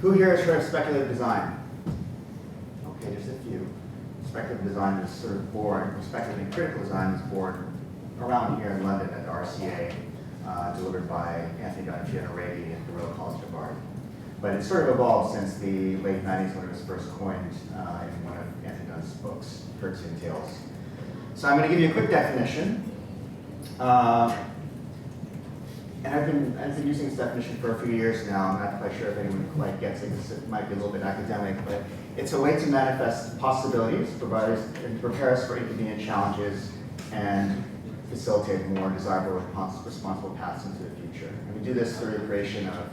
Who here has heard of speculative design? Okay, just a few. Speculative design is sort of born, speculative and critical design was born around here in London at the RCA, delivered by Anthony Dunn and Fiona Raby at the Royal College of Art. But it's sort of evolved since the late 90s when it was first coined in one of Anthony Dunn's books, Hertzian Tales. So I'm going to give you a quick definition. And I've been using this definition for a few years now. I'm not quite sure if anyone quite gets it, because it might be a little bit academic, but it's a way to manifest possibilities, prepare us for inconvenient challenges, and facilitate more desirable, responsible paths into the future. And we do this through the creation of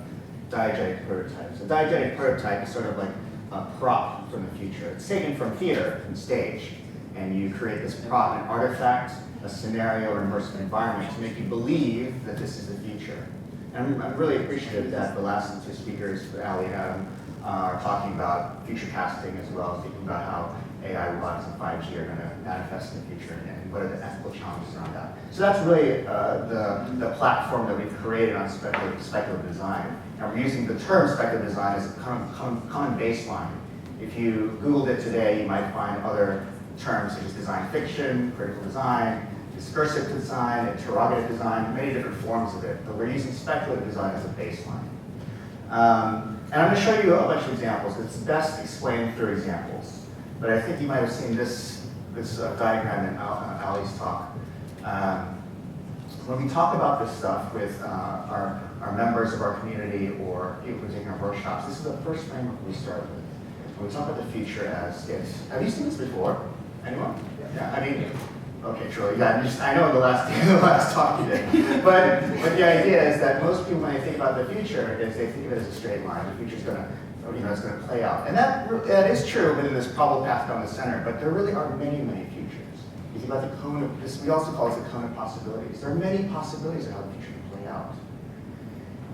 diegetic prototypes. A diegetic prototype is sort of like a prop from the future. It's taken from theater, from stage, and you create this prop, an artifact, a scenario, or immersive environment to make you believe that this is the future. And I'm really appreciative that the last two speakers, Ali and Adam, are talking about future casting as well, thinking about how AI, robotics, and 5G are going to manifest in the future and what are the ethical challenges around that. So that's really the platform that we've created on speculative design. And we're using the term speculative design as a common baseline. If you Googled it today, you might find other terms such as design fiction, critical design, discursive design, interrogative design, many different forms of it, but we're using speculative design as a baseline. And I'm going to show you a bunch of examples. It's best explained through examples, but I think you might have seen this diagram in Ali's talk. When we talk about this stuff with our members of our community or people who are taking our workshops, this is the first framework we start with. When we talk about the future as it's, have you seen this before? Anyone? Yeah, I mean, okay, Troy, yeah, I know the last talk you did. But the idea is that most people, when they think about the future, is they think of it as a straight line. The future's gonna, it's gonna play out. And that is true within this probable path down the center, but there really are many, many futures. You think about the cone of, this, we also call it the cone of possibilities. There are many possibilities of how the future can play out.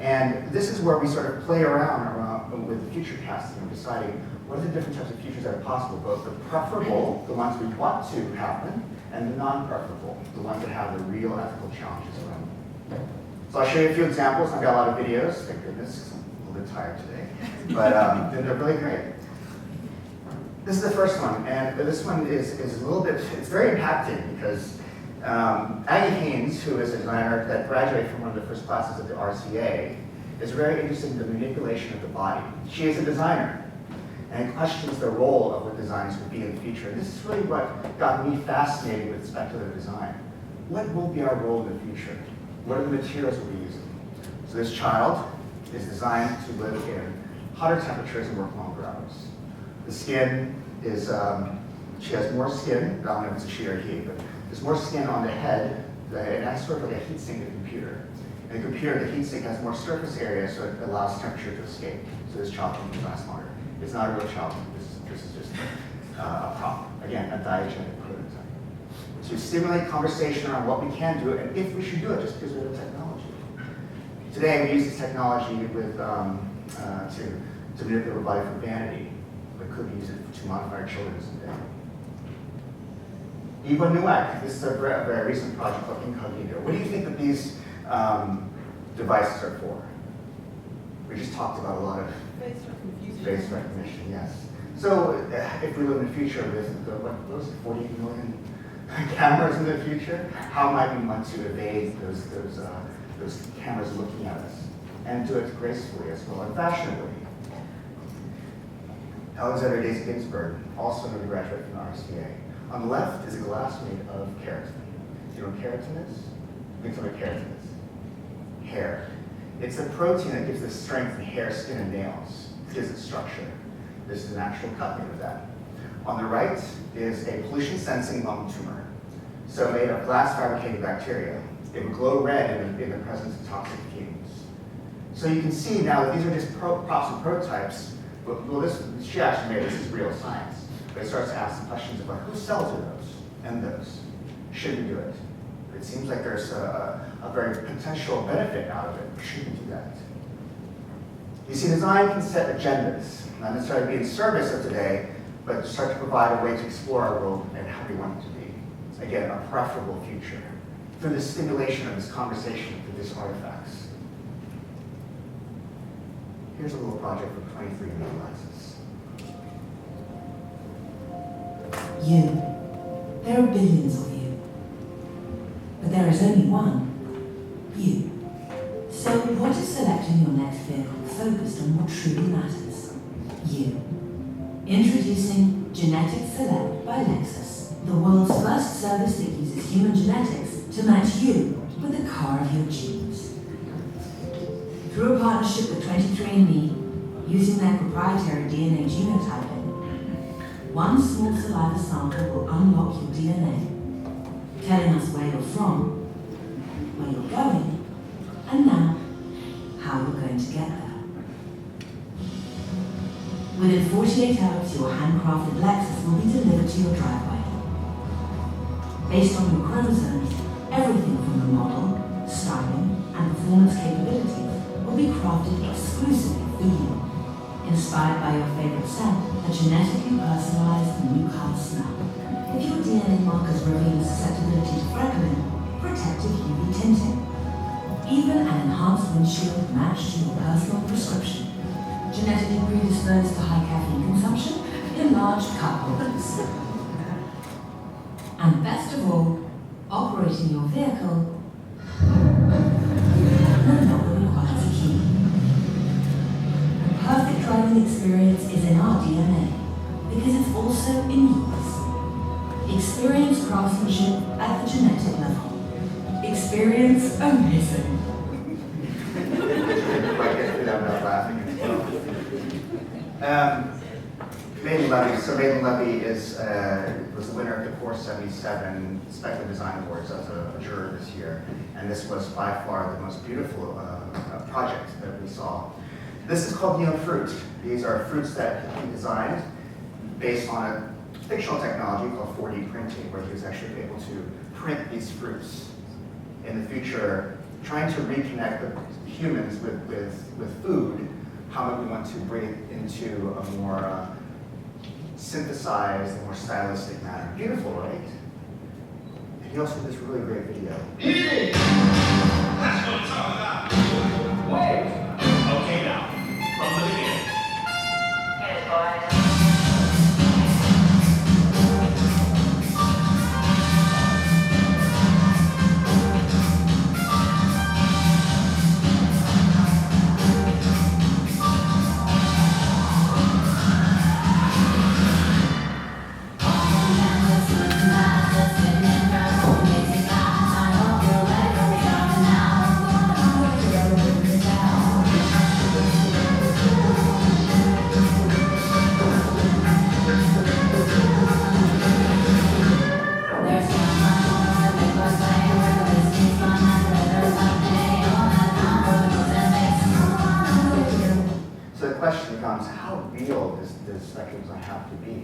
And this is where we sort of play around with the future casting and deciding what are the different types of futures that are possible, both the preferable, the ones we want to happen, and the non-preferable, the ones that have the real ethical challenges around them. So I'll show you a few examples. I've got a lot of videos, thank goodness, because I'm a little bit tired today. But they're really great. This is the first one, and this one is a little bit, it's very impacting because Aggie Haynes, who is a designer that graduated from one of the first classes at the RCA, is very interested in the manipulation of the body. She is a designer, and questions the role of what designers will be in the future. And this is really what got me fascinated with speculative design. What will be our role in the future? What are the materials we'll be using? So this child is designed to live in hotter temperatures and work longer hours. The skin is, she has more skin, I don't know if it's a she or a he, but there's more skin on the head, and that's sort of like a heat sink in the computer. In the computer, the heat sink has more surface area, so it allows temperature to escape. So this child can last longer. It's not a real child. This is just a prop. Again, a diegetic prototype. To stimulate conversation around what we can do and if we should do it just because we have the technology. Today, we use this technology with, to manipulate our body for vanity, but could we use it to modify our children someday? Eva Newak, this is a very recent project called Incognito. What do you think that these devices are for? We just talked about a lot of face recognition, yes. So if we live in the future with those 40 million cameras in the future, how might we want to evade those cameras looking at us and do it gracefully as well and fashionably? Alexander Daisy Ginsburg, also another graduate from the RCA. On the left is a glass made of keratin. Do you know what keratin is? Think of what keratin is. Hair. It's a protein that gives the strength in hair, skin, and nails. It gives it structure. This is an actual cut made of that. On the right is a pollution-sensing lung tumor. So made of glass-fabricated bacteria. It would glow red in the presence of toxic fumes. So you can see now that these are just props and prototypes. Well, she actually made this is real science. But it starts to ask some questions about who sells to those and those. Should we do it? It seems like there's a very potential benefit out of it. Should we do that? You see, design can set agendas, not necessarily be in service of today, but to start to provide a way to explore our world and how we want it to be. Again, a preferable future through the stimulation of this conversation, through these artifacts. Here's a little project for 23 Balagtas. You. There are billions of you. But there is only one. You. So what if selecting your next vehicle focused on what truly matters? You. Introducing Genetic Select by Lexus, the world's first service that uses human genetics to match you with the car of your genes. Through a partnership with 23andMe, using their proprietary DNA genotyping, one small saliva sample will unlock your DNA, telling us where you're from, where you're going, and now, how you're going to get there. Within 48 hours, your handcrafted Lexus will be delivered to your driveway. Based on your chromosomes, everything from the model, styling, and performance capabilities will be crafted exclusively for you, inspired by your favorite scent, a genetically personalized new car smell. If your DNA markers reveal susceptibility to freckling, protective UV tinting, even an enhanced windshield matched to your personal prescription. Genetically predisposed to high caffeine consumption, enlarged cup holders. And best of all, operating your vehicle no longer requires a key. The perfect driving experience is in our DNA, because it's also in yours. Experience craftsmanship at the genetic level. Experience amazing. Maiden Levy. So Maiden Levy was the winner of the Core 77 Speculative Design Awards as a juror this year, and this was by far the most beautiful project that we saw. This is called Neon Fruit. These are fruits that he designed based on a fictional technology called 4D printing, where he was actually able to print these fruits in the future, trying to reconnect the humans with food, how much we want to bring it into a more synthesized and more stylistic manner. Beautiful, right? And he also did this really great video. Easy! That's what it's all about. Wait! Okay now, from the beginning. Yes, boys.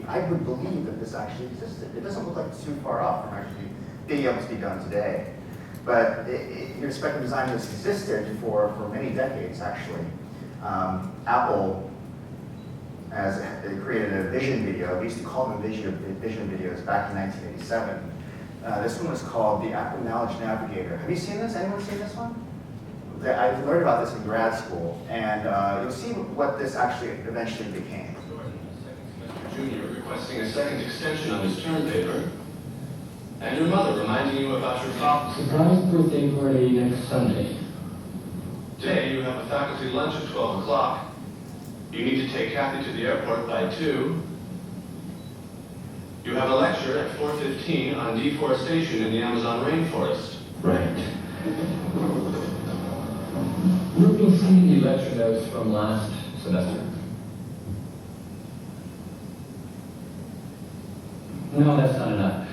I would believe that this actually existed. It doesn't look like it's too far off from actually being able to be done today. But speculative design has existed for many decades, actually. Apple they created a vision video. We used to call them vision videos back in 1987. This one was called the Apple Knowledge Navigator. Have you seen this? Anyone seen this one? I learned about this in grad school, and you'll see what this actually eventually became. Junior requesting a second extension on his term paper, and your mother reminding you about your father's Surprise birthday party next Sunday. Today you have a faculty lunch at 12 o'clock. You need to take Kathy to the airport by 2. You have a lecture at 4:15 on deforestation in the Amazon rainforest. Right. You'll be seeing the lecture notes from last semester. No, that's not enough.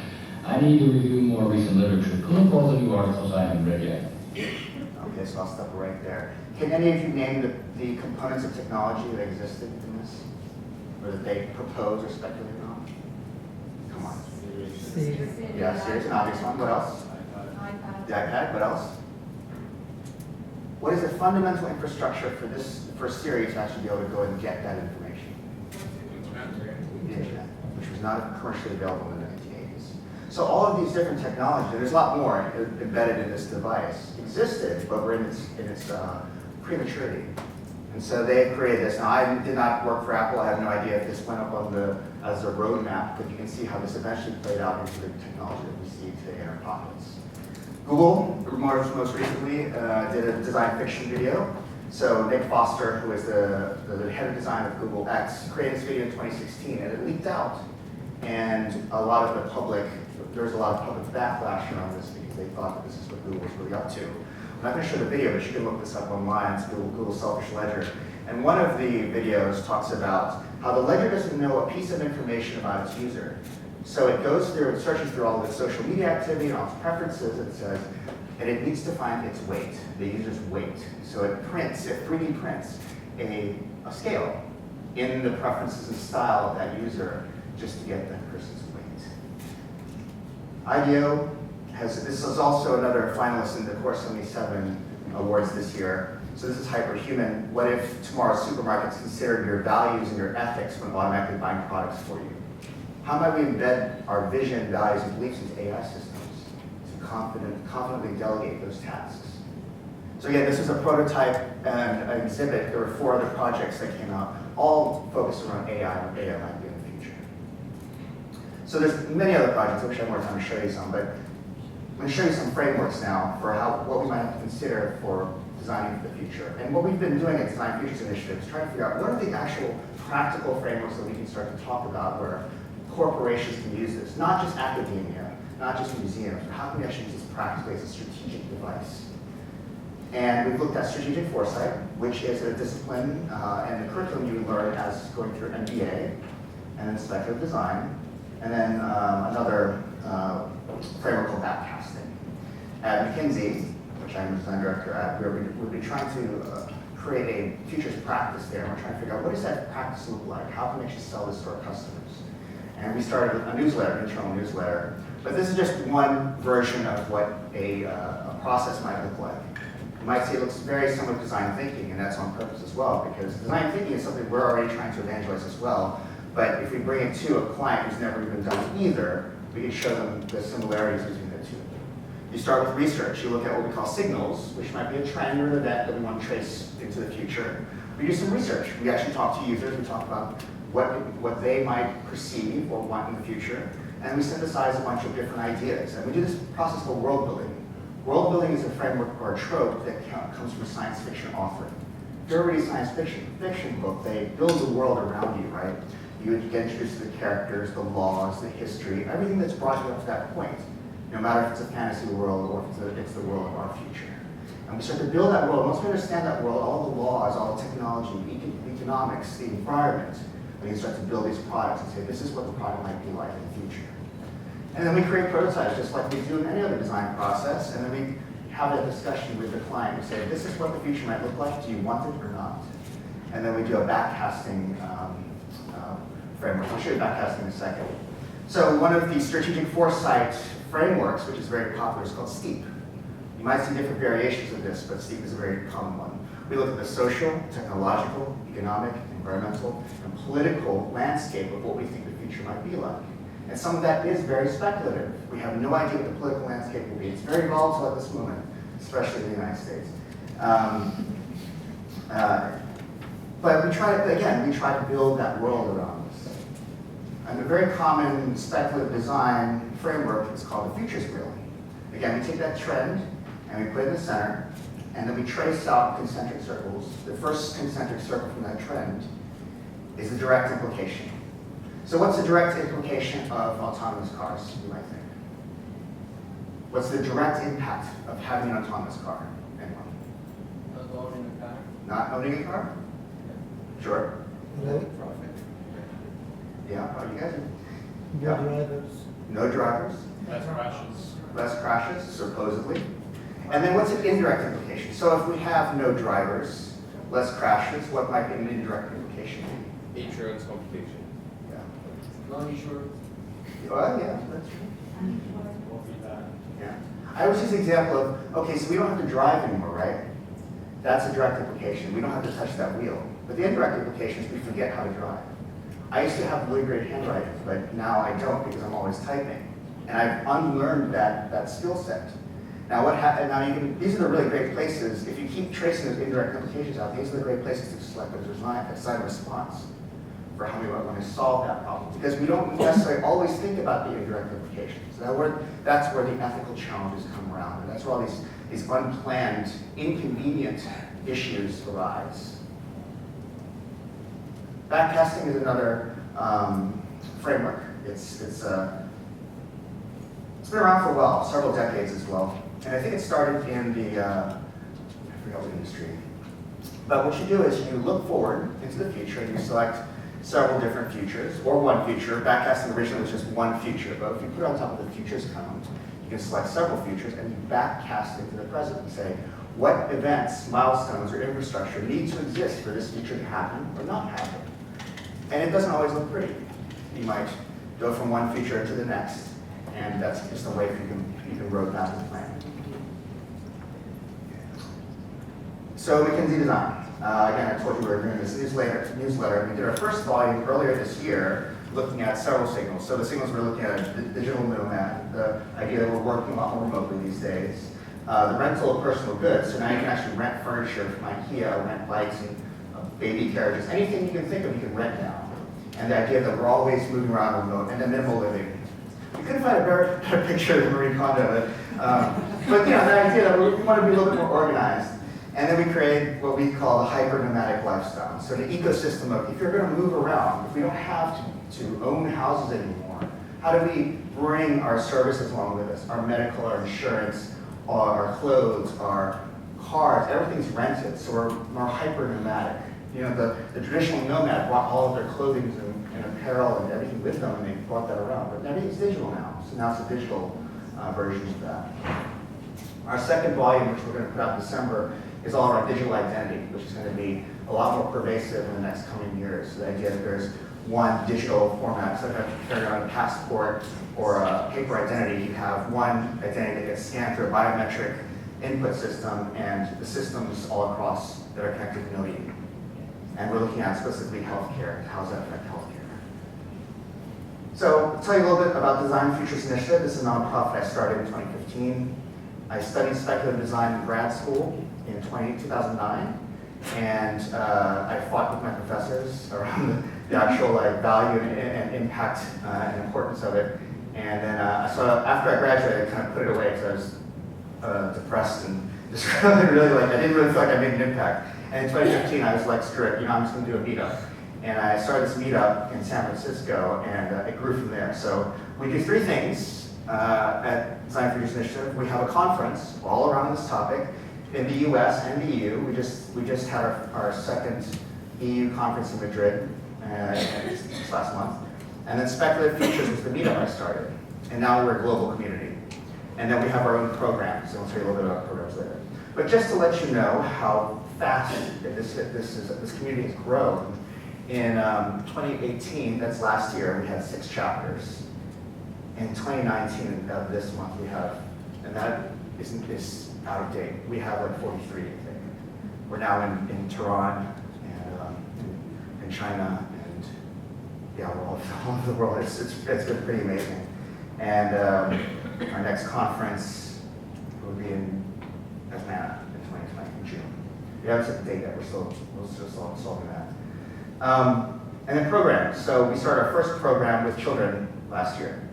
I need to review more recent literature. Pull up all the new articles I haven't read yet. Okay, so I'll stop right there. Can any of you name the components of technology that existed in this? Or that they proposed or speculated on? Yeah, Siri's an obvious one. What else? The iPad. What else? What is the fundamental infrastructure for Siri to actually be able to go and get that information? The internet, which was not commercially available in the 1980s. So all of these different technologies, and there's a lot more embedded in this device, existed, but were in its prematurity. And so they created this. Now, I did not work for Apple. I have no idea if this went up on as a roadmap, but you can see how this eventually played out into the technology that we see today in our pockets. Google, most recently, did a design fiction video. So Nick Foster, who is the head of design of Google X, created this video in 2016, and it leaked out. And there was a lot of public backlash around this because they thought that this is what Google was really up to. I'm not going to show the video, but you can look this up online. It's Google Selfish Ledger. And one of the videos talks about how the ledger doesn't know a piece of information about its user. So it goes through, it searches through all of its social media activity and all its preferences, it says, and it needs to find its weight, the user's weight. So it 3D prints a scale in the preferences and style of that user just to get that person's weight. IDEO this is also another finalist in the Core 77 awards this year. So this is Hyperhuman. What if tomorrow's supermarkets considered your values and your ethics when automatically buying products for you? How might we embed our vision, values, and beliefs into AI systems to confidently delegate those tasks? So again, this is a prototype and an exhibit. There were 4 other projects that came out, all focused around AI and what AI might be in the future. So there's many other projects. I wish I had more time to show you some, but I'm going to show you some frameworks now for what we might have to consider for designing for the future. And what we've been doing at Design Futures Initiative is trying to figure out what are the actual practical frameworks that we can start to talk about where corporations can use this, not just academia, not just museums, but how can we actually use this practically as a strategic device? And we've looked at strategic foresight, which is a discipline and the curriculum you learn as going through MBA, and then speculative design, and then another framework called backcasting. At McKinsey, which I'm the design director at, we've been trying to create a futures practice there. And we're trying to figure out what does that practice look like? How can we actually sell this to our customers? And we started a newsletter, an internal newsletter. But this is just one version of what a process might look like. You might see it looks very similar to design thinking, and that's on purpose as well, because design thinking is something we're already trying to evangelize as well. But if we bring it to a client who's never even done either, we can show them the similarities between the two. You start with research. You look at what we call signals, which might be a trend or an event that we want to trace into the future. We do some research. We actually talk to users. We talk about what they might perceive or want in the future. And we synthesize a bunch of different ideas. And we do this process called world building. World building is a framework or a trope that comes from science fiction authoring. If you're reading a science fiction book, they build the world around you, right? You get introduced to the characters, the laws, the history, everything that's brought you up to that point, no matter if it's a fantasy world or if it's the world of our future. And we start to build that world. Once we understand that world, all the laws, all the technology, economics, the environment, we can start to build these products and say, this is what the product might be like in the future. And then we create prototypes just like we do in any other design process, and then we have that discussion with the client. We say, this is what the future might look like. Do you want it or not? And then we do a backcasting framework. I'll show you backcasting in a second. So one of the strategic foresight frameworks, which is very popular, is called STEEP. You might see different variations of this, but STEEP is a very common one. We look at the social, technological, economic, environmental, and political landscape of what we think the future might be like. And some of that is very speculative. We have no idea what the political landscape will be. It's very volatile at this moment, especially in the United States. But we try to build that world around us. And a very common speculative design framework is called the futures wheel. Again, we take that trend and we put it in the center, and then we trace out concentric circles. The first concentric circle from that trend is the direct implication. So what's the direct implication of autonomous cars, you might think? What's the direct impact of having an autonomous car? Anyone? Not owning a car. Not owning a car? Sure. Low profit. Yeah, you guys? No drivers. No drivers. Less crashes. Less crashes, supposedly. And then what's an indirect implication? So if we have no drivers, less crashes, what might be an indirect implication? Insurance complication. Yeah. Non-insured. Well, yeah, that's true. Yeah. I always use the example of, okay, so we don't have to drive anymore, right? That's a direct implication. We don't have to touch that wheel. But the indirect implication is we forget how to drive. I used to have really great handwriting, but now I don't because I'm always typing. And I've unlearned that skill set. Now what happened? Now these are the really great places. If you keep tracing those indirect implications out, these are the great places to select a design response for how we want to solve that problem. Because we don't necessarily always think about the indirect implications. That's where the ethical challenges come around. And that's where all these unplanned, inconvenient issues arise. Backcasting is another framework. It's been around for a while, several decades as well. And I think it started in the, I forgot what industry. But what you do is you look forward into the future and you select several different futures, or one future. Backcasting originally was just one future, but if you put it on top of the futures column, you can select several futures and you backcast into the present and say, what events, milestones, or infrastructure need to exist for this future to happen or not happen? And it doesn't always look pretty. You might go from one future to the next, and that's just a way you can roadmap the plan. So McKinsey Design. Again, I told you we were doing this newsletter. We did our first volume earlier this year, looking at several signals. So the signals we're looking at, the digital nomad, the idea that we're working a lot more remotely these days, the rental of personal goods. So now you can actually rent furniture from IKEA, rent bikes and baby carriages, anything you can think of, you can rent now. And the idea that we're always moving around remote, and then minimal living. You couldn't find a better picture of the Marie Kondo, but the idea that we want to be a little bit more organized. And then we create what we call the hyper-nomadic lifestyle. So the ecosystem of, if you're going to move around, if we don't have to own houses anymore, how do we bring our services along with us? Our medical, our insurance, our clothes, our cars, everything's rented, so we're more hyper-nomadic. You know, the traditional nomad brought all of their clothing and apparel and everything with them, and they brought that around. But everything's digital now, so now it's a digital version of that. Our second volume, which we're going to put out in December, is all around digital identity, which is going to be a lot more pervasive in the next coming years. So the idea that there's one digital format, so if you have to carry around a passport or a paper identity, you have one identity that gets scanned through a biometric input system and the systems all across that are connected to know you. And we're looking at specifically healthcare, how does that affect healthcare? So I'll tell you a little bit about Design Futures Initiative. This is a nonprofit I started in 2015. I studied speculative design in grad school in 2009, and I fought with my professors around the actual value and impact and importance of it. And then so after I graduated, I kind of put it away because I was depressed and just I didn't really feel like I made an impact. And in 2015, I was like, screw it, I'm just going to do a meetup. And I started this meetup in San Francisco, and it grew from there. So we do three things at Design Futures Initiative. We have a conference all around this topic in the US and the EU. We just had our second EU conference in Madrid this last month. And then Speculative Futures was the meetup I started. And now we're a global community. And then we have our own programs, and I'll tell you a little bit about programs later. But just to let you know how fast this community has grown, in 2018, that's last year, we had 6 chapters. In 2019, this month, we have, and that is out of date, we have like 43, I think. We're now in Tehran and in China, and yeah, we're all over the world. It's been pretty amazing. And our next conference will be in Atlanta in 2020, in June. We haven't set the date yet, we're still solving that. And then programs. So we started our first program with children last year.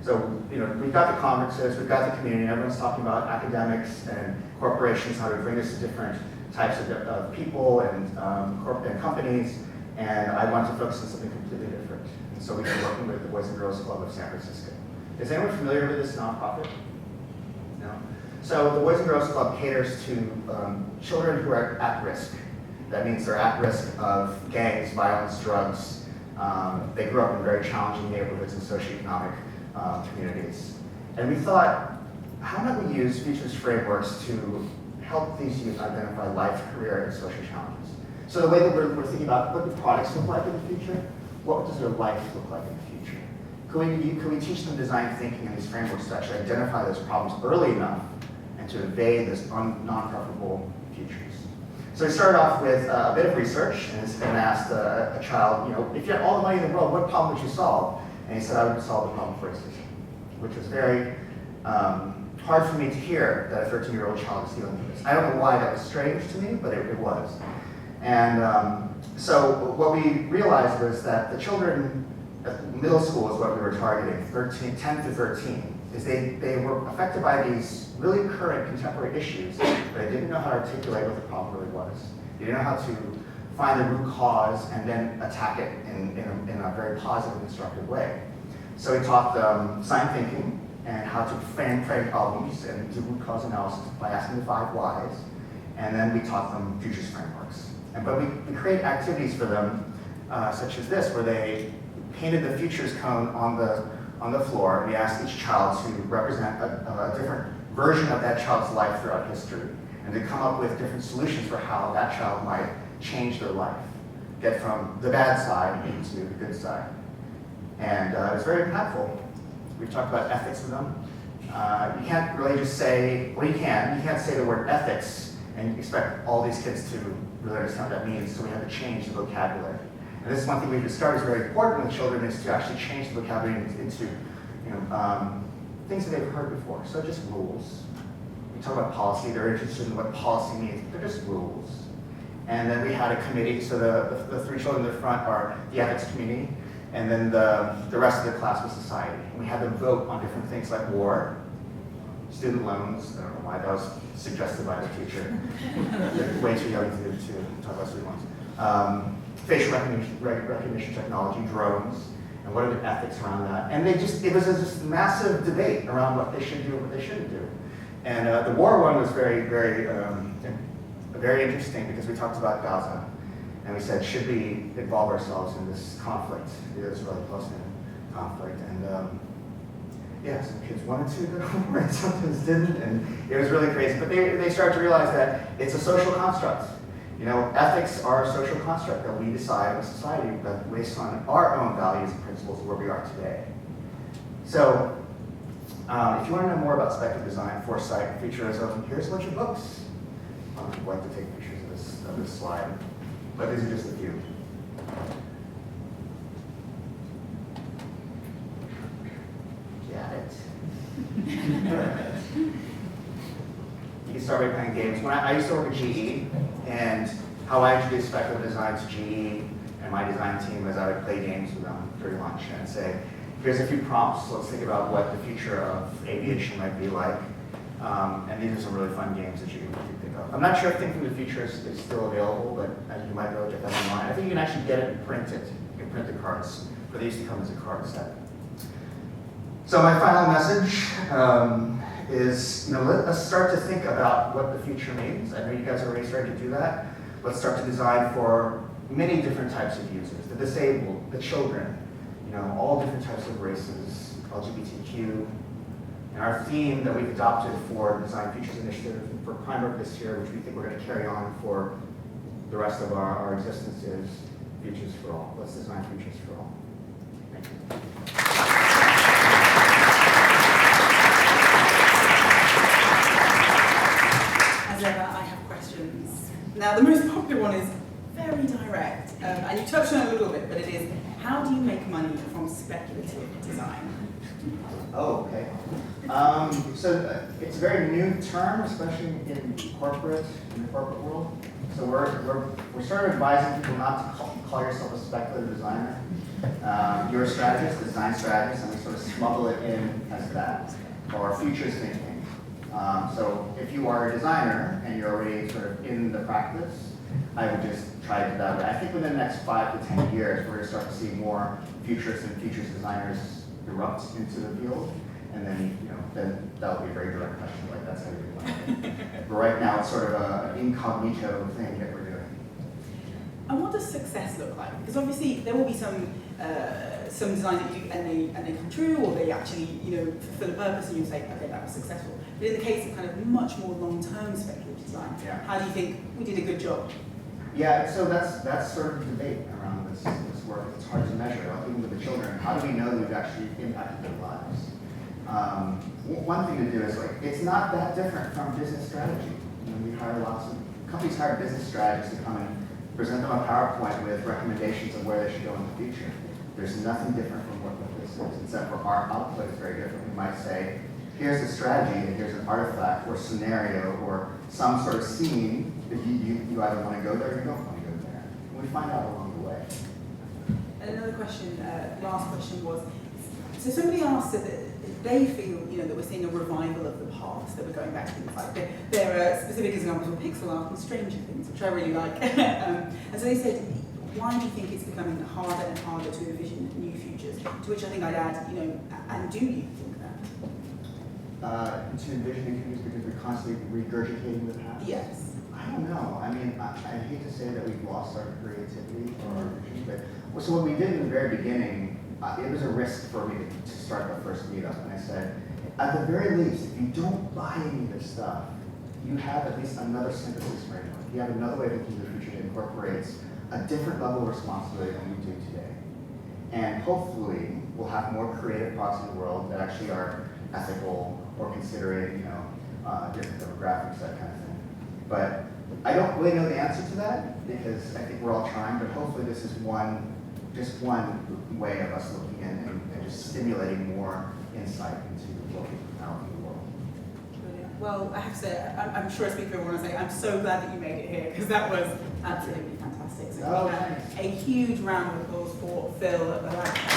So, we've got the conferences, we've got the community, everyone's talking about academics and corporations, how to bring this to different types of people and companies, and I wanted to focus on something completely different. And so we've been working with the Boys and Girls Club of San Francisco. Is anyone familiar with this nonprofit? No? So the Boys and Girls Club caters to children who are at risk. That means they're at risk of gangs, violence, drugs. They grew up in very challenging neighborhoods and socioeconomic communities. And we thought, how might we use futures frameworks to help these youth identify life, career, and social challenges? So the way that we're thinking about what do products look like in the future, what does their life look like in the future? Could we teach them design thinking and these frameworks to actually identify those problems early enough and to evade those non-preferable futures? So we started off with a bit of research and asked a child, if you had all the money in the world, what problem would you solve? And he said, I would solve the problem for racism, which was very hard for me to hear that a 13-year-old child is dealing with this. I don't know why that was strange to me, but it was. And so what we realized was that the children, middle school is what we were targeting, 10 to 13, is they were affected by these really current contemporary issues, but they didn't know how to articulate what the problem really was. They didn't know how to find the root cause and then attack it in a very positive, constructive way. So we taught them sign thinking and how to frame problems and do root cause analysis by asking the 5 whys, and then we taught them futures frameworks. But we create activities for them, such as this, where they painted the futures cone on the floor, and we asked each child to represent a different version of that child's life throughout history, and to come up with different solutions for how that child might change their life, get from the bad side into the good side. And it was very impactful. We've talked about ethics with them. You can't really just say, well, you can't say the word ethics and expect all these kids to really understand what that means, so we have to change the vocabulary. And this is one thing we've discovered is very important with children, is to actually change the vocabulary into things that they've heard before. So just rules. We talk about policy, they're interested in what policy means, but they're just rules. And then we had a committee, so the 3 children in the front are the ethics committee, and then the rest of the class was society. And we had them vote on different things like war, student loans, I don't know why that was suggested by the teacher. They're way too young to talk about student loans. Facial recognition technology, drones, and what are the ethics around that. And it was just a massive debate around what they should do and what they shouldn't do. And the war one was very, very, very interesting because we talked about Gaza. And we said, should we involve ourselves in this conflict, the Israeli-Palestinian conflict? And yeah, some kids wanted to go to war and some kids didn't, and it was really crazy. But they started to realize that it's a social construct. Ethics are a social construct that we decide as a society that based on our own values and principles of where we are today. So, if you want to know more about speculative design, Foresight, Futurism, here's a bunch of books. I'd like to take pictures of this slide, but these are just a few. Got it. You can start by playing games. When I used to work at GE, and how I introduced speculative design to GE and my design team was I would play games with them during lunch and say, here's a few prompts, let's think about what the future of aviation might be like. And these are some really fun games that you can think of. I'm not sure if Thinking the Future is still available, but you might be able to get that online. I think you can actually get it and print it. You can print the cards, but they used to come as a card set. So my final message is, let's start to think about what the future means. I know you guys are already starting to do that. Let's start to design for many different types of users, the disabled, the children, all different types of races, LGBTQ. And our theme that we've adopted for Design Futures Initiative for Primer this year, which we think we're going to carry on for the rest of our existence, is Futures for All. Let's design futures for all. Thank you. As ever, I have questions. Now, the most popular one is very direct, and you touched on it a little bit, but it is, how do you make money from speculative design? Oh, okay. So it's a very new term, especially in the corporate world. So we're sort of advising people not to call yourself a speculative designer. You're a strategist, a design strategist, and we sort of smuggle it in as that, or futures thinking. So if you are a designer and you're already sort of in the practice, I would just try to do that way. I think within the next 5 to 10 years, we're going to start to see more futurists and futures designers erupt into the field, and then then that'll be a very direct question, like that's how you do it. But right now, it's sort of an incognito thing that we're doing. And what does success look like? Because obviously there will be some designs that you do and they come true, or they actually fulfill a purpose, and you say, okay, that was successful. But in the case of kind of much more long-term speculative design, how do you think we did a good job? Yeah, so that's sort of the debate around this work is it's hard to measure, like even with the children. How do we know that we've actually impacted their lives? One thing to do is like, it's not that different from business strategy. You know, we hire lots of, companies hire business strategists to come and present them a PowerPoint with recommendations of where they should go in the future. There's nothing different from what this is, except for our output is very different. We might say, here's a strategy, and here's an artifact or scenario or some sort of scene that you either want to go there or you don't want to go there. And we find out along the way. And another question, last question was, so somebody asked that they feel, that we're seeing a revival of the past, that we're going back to things like, there are specific examples of pixel art and Stranger Things, which I really like. And so they said, why do you think it's becoming harder and harder to envision new futures? To which I think I'd add, and do you think that? To envision new futures because we're constantly regurgitating the past? Yes. I don't know. I mean, I hate to say that we've lost our creativity or our vision, but so what we did in the very beginning, it was a risk for me to start the first meetup, and I said, at the very least, if you don't buy any of this stuff, you have at least another synthesis framework. You have another way of looking at the future that incorporates a different level of responsibility than we do today. And hopefully, we'll have more creative parts of the world that actually are ethical or considering, different demographics, that kind of thing. But I don't really know the answer to that because I think we're all trying, but hopefully this is just one way of us looking in and just stimulating more insight into what we out in the world. Brilliant. Well, I have to say, I'm sure I speak for everyone when I say I'm so glad that you made it here because that was absolutely fantastic. So Oh, a huge round of applause for Phil at Balagtas.